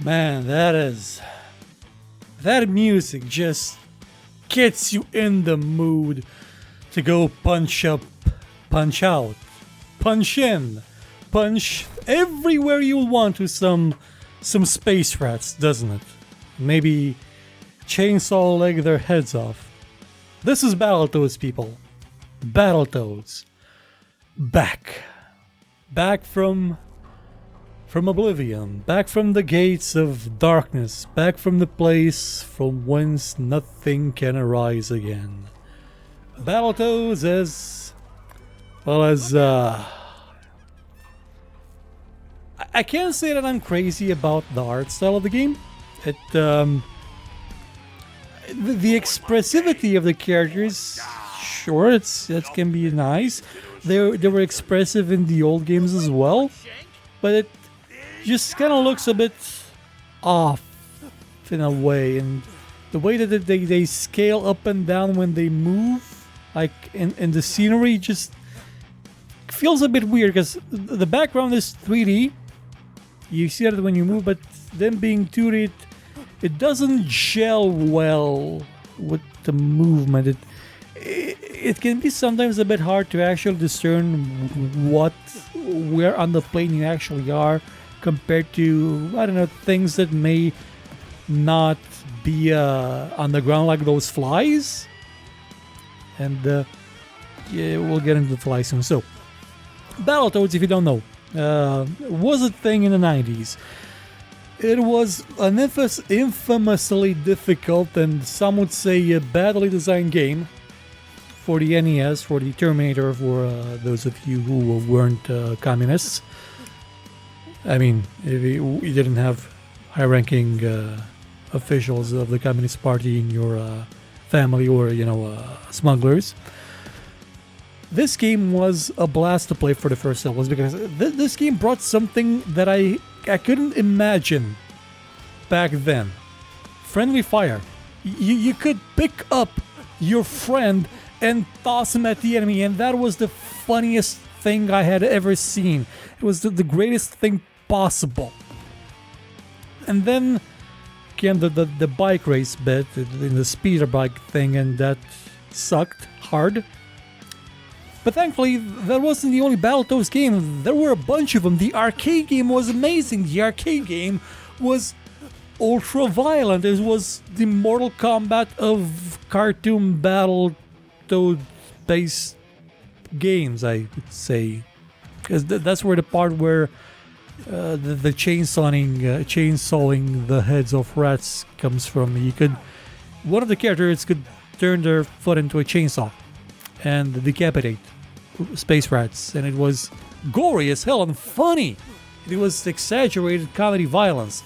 Man, that music just gets you in the mood to go punch up, punch out, punch in, punch everywhere you want with some space rats, doesn't it? Maybe chainsaw leg their heads off. This is Battletoads, people. Battletoads. Back from oblivion, back from the gates of darkness, back from the place from whence nothing can arise again. Battletoads as well as I can't say that I'm crazy about the art style of the game. The expressivity of the characters, sure, it can be nice. They were expressive in the old games as well, but it just kind of looks a bit off in a way, and the way that they scale up and down when they move, like in the scenery, just feels a bit weird because the background is 3D. You see that when you move, but them being 2D, it doesn't gel well with the movement. It can be sometimes a bit hard to actually discern where on the plane you actually are compared to, I don't know, things that may not be on the ground, like those flies. And yeah, we'll get into the flies soon. So, Battletoads, if you don't know, was a thing in the 90s. It was an infamously difficult and some would say a badly designed game for the NES, for the Terminator, for those of you who weren't communists. I mean, if you didn't have high-ranking officials of the Communist Party in your family, or smugglers. This game was a blast to play for the first levels because this game brought something that I couldn't imagine back then. Friendly fire. You could pick up your friend and toss him at the enemy, and that was the funniest thing I had ever seen. It was the greatest thing possible. And then came the bike race bit in the speeder bike thing, and that sucked hard. But thankfully, that wasn't the only Battletoads game. There were a bunch of them. The arcade game was amazing. The arcade game was ultra violent. It was the Mortal Kombat of cartoon Battletoad-based games, I would say. Because that's where the part where the chainsawing the heads of rats comes from. One of the characters could turn their foot into a chainsaw and decapitate space rats, and it was gory as hell and funny. It was exaggerated comedy violence.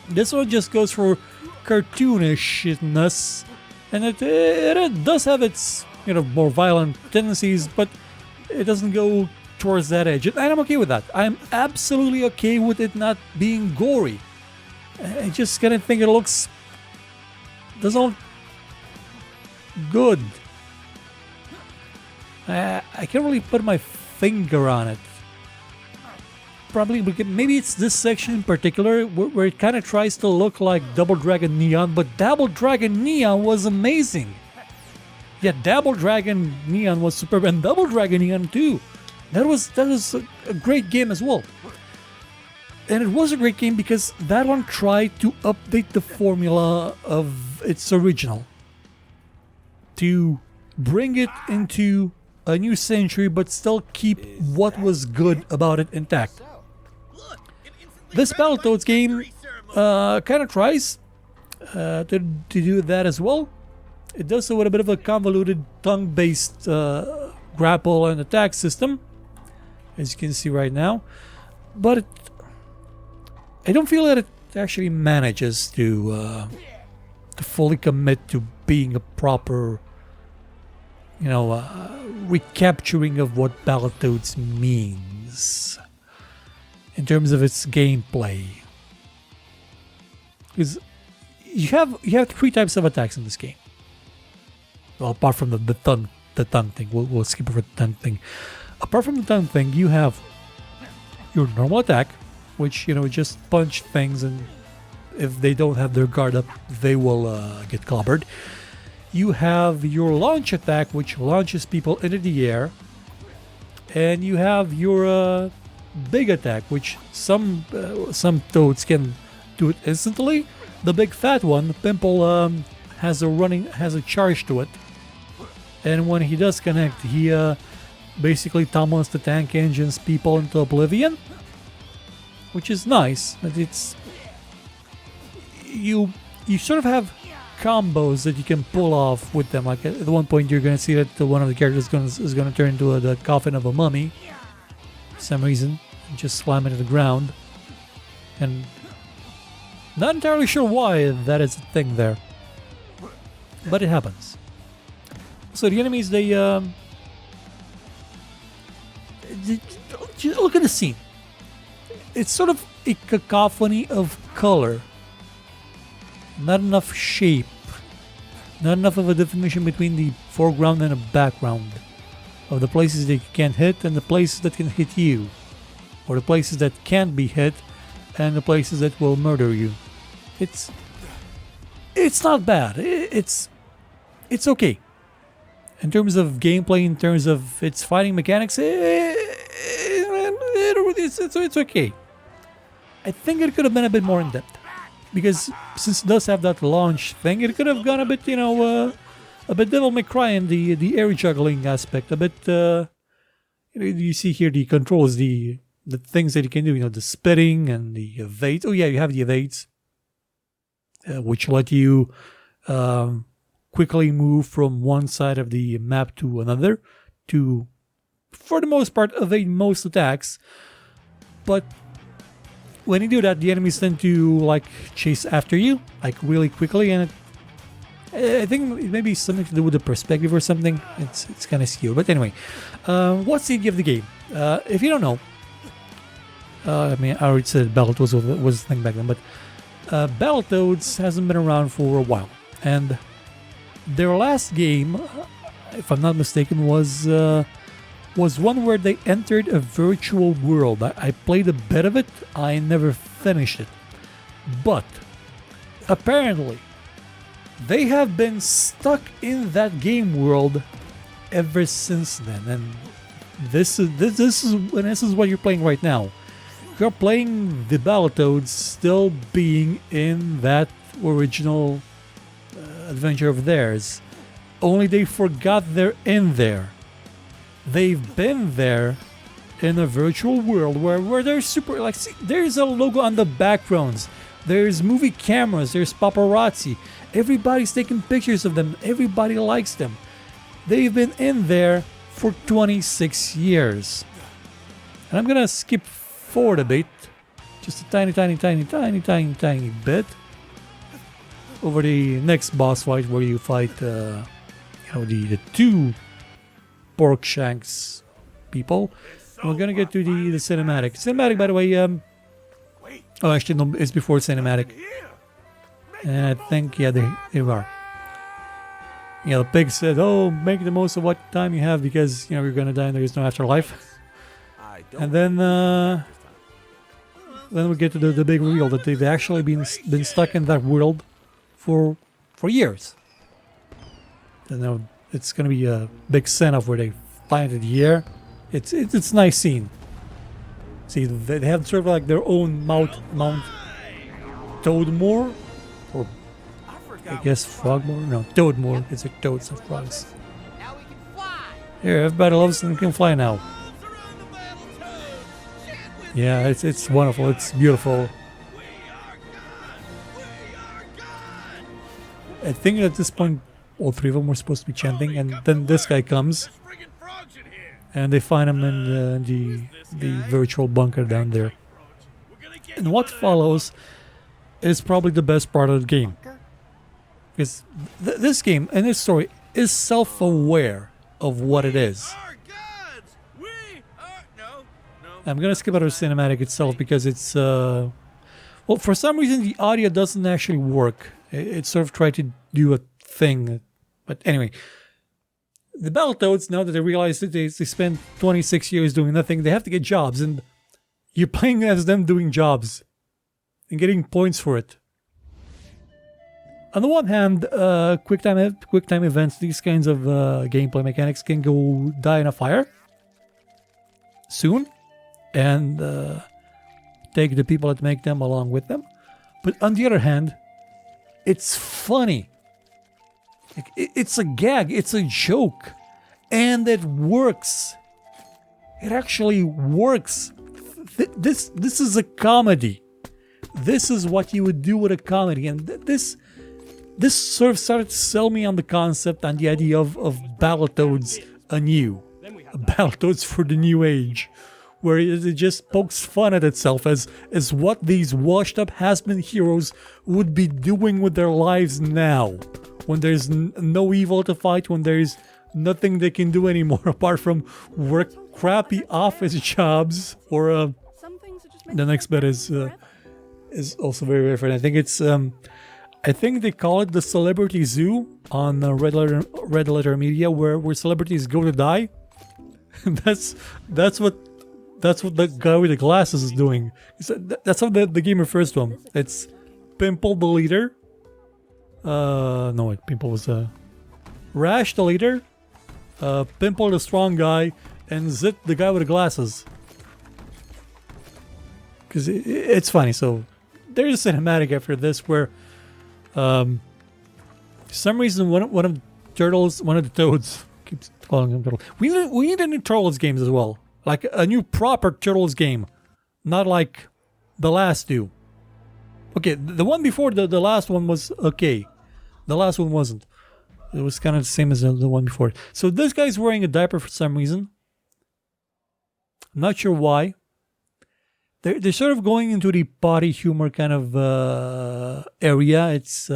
This one just goes for cartoonishness, and it does have its more violent tendencies, but it doesn't go towards that edge, and I'm okay with that. I'm absolutely okay with it not being gory. I just kind of think it doesn't look good. I can't really put my finger on it. Probably maybe it's this section in particular where it kind of tries to look like Double Dragon Neon, but Double Dragon Neon was amazing. Yeah, Double Dragon Neon was superb, and Double Dragon Neon too. That was a great game as well. And it was a great game because that one tried to update the formula of its original, to bring it into a new century but still keep what was good about it intact. This Battletoads game kind of tries to do that as well. It does so with a bit of a convoluted tongue-based grapple and attack system, as you can see right now. But I don't feel that it actually manages to fully commit to being a proper recapturing of what Battletoads means in terms of its gameplay. Because you have three types of attacks in this game. Well, apart from the tongue thing, we'll skip over the tongue thing. Apart from the tongue thing, you have your normal attack, which just punch things and if they don't have their guard up, they will get clobbered. You have your launch attack, which launches people into the air. And you have your big attack, which some toads can do it instantly. The big fat one, Pimple, has a charge to it. And when he does connect, he basically tummels the tank engines people into oblivion, which is nice. But it's you sort of have combos that you can pull off with them. Like at one point, you're gonna see that one of the characters is gonna turn into the coffin of a mummy for some reason, and just slam it to the ground. And not entirely sure why that is a thing there, but it happens. So the enemies, they just look at the scene. It's sort of a cacophony of color. Not enough shape. Not enough of a definition between the foreground and the background. Of the places that you can't hit and the places that can hit you. Or the places that can't be hit and the places that will murder you. It's not bad. It's okay. In terms of gameplay, in terms of its fighting mechanics, it's okay. I think it could have been a bit more in depth. Because since it does have that launch thing, it could have gone a bit, a bit Devil May Cry in the air juggling aspect. A bit, you see here the controls, the things that you can do, the spitting and the evades. Oh yeah, you have the evades, which let you quickly move from one side of the map to another to, for the most part, evade most attacks. But when you do that, the enemies tend to chase after you really quickly, and I think it may be something to do with the perspective or something. It's kind of skewed, but anyway, what's the idea of the game? If you don't know, I already said Battletoads was the thing back then, but Battletoads hasn't been around for a while, and their last game, if I'm not mistaken, was one where they entered a virtual world. I played a bit of it, I never finished it. But apparently, they have been stuck in that game world ever since then. And this is what you're playing right now. You're playing the Battletoads still being in that original adventure of theirs. Only they forgot they're in there. They've been there in a virtual world where they're super, see, there's a logo on the backgrounds, there's movie cameras, there's paparazzi, everybody's taking pictures of them, everybody likes them. They've been in there for 26 years. And I'm gonna skip forward a bit, just a tiny bit, over the next boss fight where you fight the two pork shanks people. We're gonna get to the cinematic. Cinematic, by the way, oh, actually, no, it's before cinematic. And I think, yeah, there we are. Yeah, the pig said, oh, make the most of what time you have because, you're gonna die and there is no afterlife. And then we get to the big reveal that they've actually been stuck in that world for years. And it's gonna be a big send-off where they fly into the air. It's a nice scene. See, they have sort of their own Mount Toadmore, or I guess Frogmore. No, Toadmore. It's like toads and frogs. Here, everybody loves them. Can fly now. Yeah, it's wonderful. It's beautiful. I think at this point, all three of them were supposed to be chanting, and then this guy comes, and they find him in the virtual bunker down there. And what follows is probably the best part of the game, because this game and this story is self-aware of what it is. I'm gonna skip out of the cinematic itself because it's well, for some reason the audio doesn't actually work. It sort of tried to do a thing. But anyway, the Battletoads, now that they realize that they spent 26 years doing nothing, they have to get jobs, and you're playing as them doing jobs and getting points for it. On the one hand, quick time events, these kinds of gameplay mechanics can go die in a fire soon, and take the people that make them along with them. But on the other hand, it's funny. It's a gag, it's a joke, and it works. It actually works. This is a comedy. This is what you would do with a comedy, and this sort of started to sell me on the concept, on the idea of Battletoads anew. Battletoads for the new age, where it just pokes fun at itself as what these washed up has-been heroes would be doing with their lives now, when there's no evil to fight, when there's nothing they can do anymore apart from work crappy office jobs, or the next bit is also very different. I think it's I think they call it the Celebrity Zoo on Red Letter Media, where celebrities go to die. that's what the guy with the glasses is doing. That's how the game refers to him. It's Pimple the leader. No, wait, Pimple was Rash the leader, Pimple the strong guy, and Zit the guy with the glasses. Because it's funny. So there's a cinematic after this where, for some reason, one of the toads keeps calling him turtle. We need a new Turtles games as well, like a new proper Turtles game, not like the last two. Okay, the one before the last one was okay. The last one wasn't. It was kind of the same as the one before. So this guy's wearing a diaper for some reason. I'm not sure why. They're sort of going into the potty humor kind of area. It's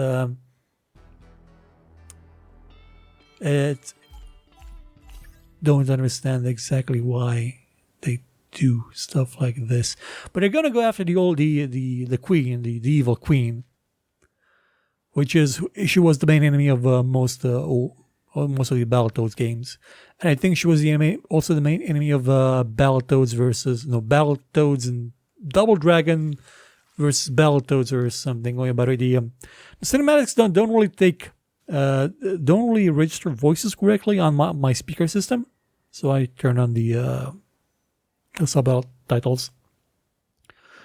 don't understand exactly why they do stuff like this, but they're gonna go after the queen, the evil queen, which is, she was the main enemy of most of the Battletoads games, and I think she was also the main enemy of Battletoads and Double Dragon versus Battletoads or something. Going about it, the cinematics don't really register voices correctly on my speaker system, so I turned on the subtitles.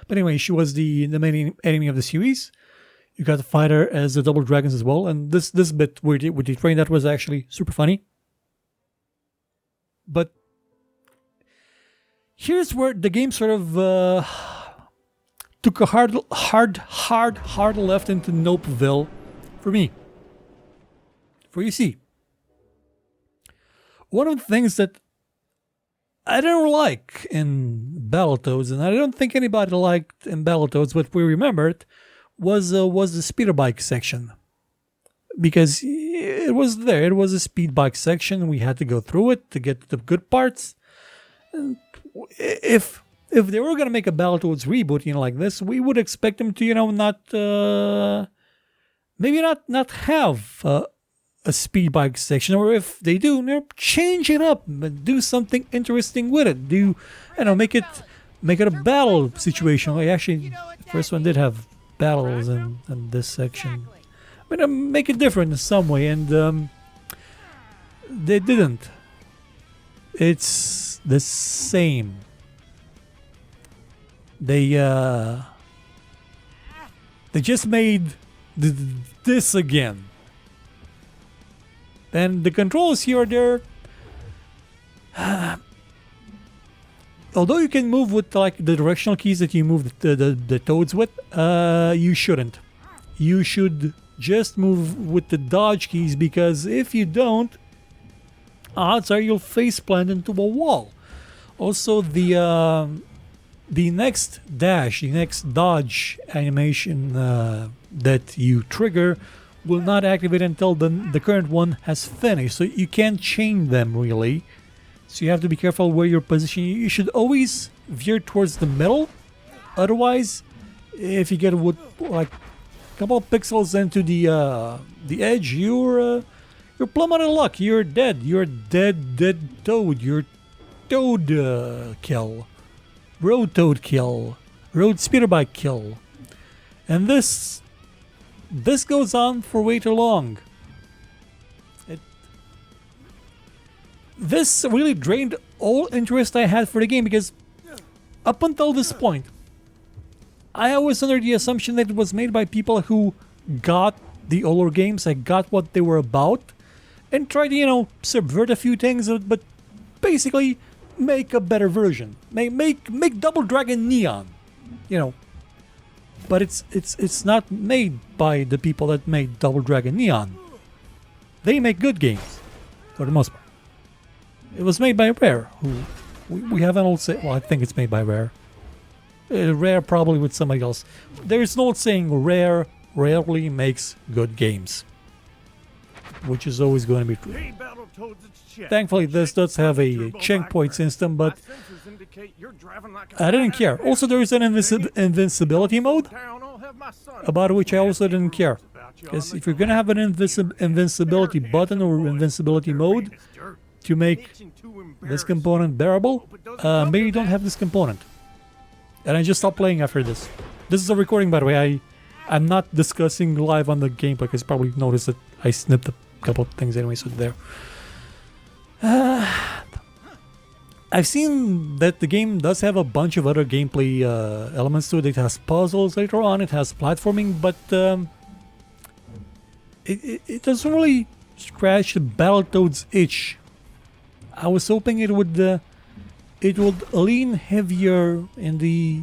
But anyway, she was the main enemy of the series. You got to fight her as the Double Dragons as well, and this bit with the train, that was actually super funny. But here's where the game sort of took a hard left into Nopeville for me. For you see, one of the things that I don't like in Battletoads, and I don't think anybody liked in Battletoads, but we remembered, was the speeder bike section, because it was there. It was a speed bike section. We had to go through it to get the good parts. And if they were gonna make a Battletoads reboot, like this, we would expect them to, not have a speed bike section, or if they do, change it up, but do something interesting with it. Make it a battle situation. Like, actually, the first one did have battles in this section, but make it different in some way, and they didn't. It's the same. They just made this again. And the controls here, although you can move with like the directional keys that you move the toads with, you shouldn't. You should just move with the dodge keys, because if you don't, odds are you'll face plant into a wall. Also, the next dodge animation that you trigger will not activate until the current one has finished, so you can't chain them really. So you have to be careful where you're positioned. You should always veer towards the middle. Otherwise, if you get like a couple of pixels into the edge, you're plumb out of luck. You're dead. You're dead toad. You're toad kill. Road toad kill. Road speeder bike kill. And this this goes on for way too long. This really drained all interest I had for the game because up until this point, I was under the assumption that it was made by people who got the older games, like got what they were about, and tried to, you know, subvert a few things, but basically make a better version. Make Double Dragon Neon, you know. But it's not made by the people that made Double Dragon Neon. They make good games, for the most part. It was made by Rare, who we have an old say. Well, I think it's made by Rare. Rare probably with somebody else. There's an old saying: Rare rarely makes good games, which is always going to be true. Hey, Battletoads, it's Chet. Thankfully, this does have a checkpoint system, but I didn't care. Also, there is an invincibility mode, about which I also didn't care. Because if you're going to have an invincibility button or invincibility mode to make this component bearable, maybe don't have this component. And I just stopped playing after this. This is a recording, by the way. I'm not discussing live on the gameplay because you probably noticed that I snipped a couple of things anyway, so there. I've seen that the game does have a bunch of other gameplay elements to it. It has puzzles later on, it has platforming, but it doesn't really scratch the Battletoads itch. I was hoping it would lean heavier in the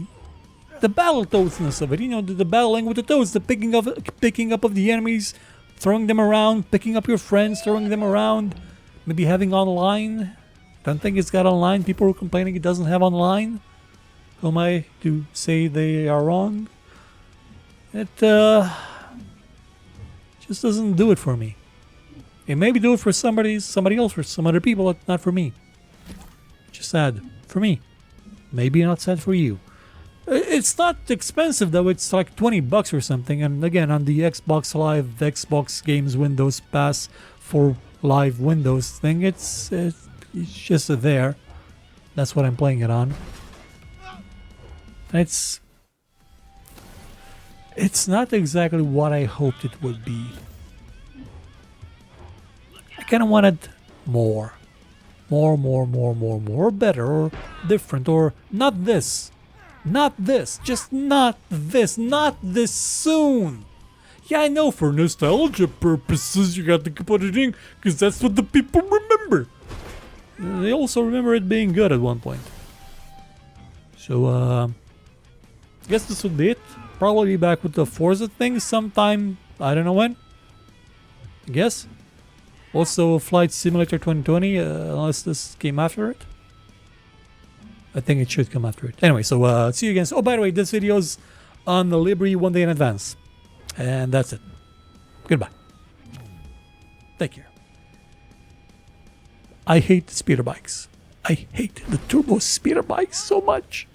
Battletoadsness of it. You know, the battling with the toads, the picking up of the enemies, throwing them around, picking up your friends, throwing them around, maybe having online. Don't think it's got online. People are complaining it doesn't have online. Who am I to say they are wrong? It just doesn't do it for me. It maybe do it for somebody else, for some other people, but not for me. Just sad for me. Maybe not sad for you. It's not expensive though. It's like $20 or something. And again, on the Xbox Live, Xbox Games Windows Pass for Live Windows thing, it's just there. That's what I'm playing it on. It's not exactly what I hoped it would be. I kind of wanted more, better, or different, or not this, just not this soon. Yeah, I know for nostalgia purposes you got to put it in, because that's what the people remember. They also remember it being good at one point. So, I guess this would be it. Probably be back with the Forza thing sometime, I don't know when. I guess. Also, Flight Simulator 2020, unless this came after it. I think it should come after it. Anyway, so see you again. Oh, by the way, this video's on the Libri one day in advance. And that's it. Goodbye. Take care. I hate the speeder bikes. I hate the turbo speeder bikes so much.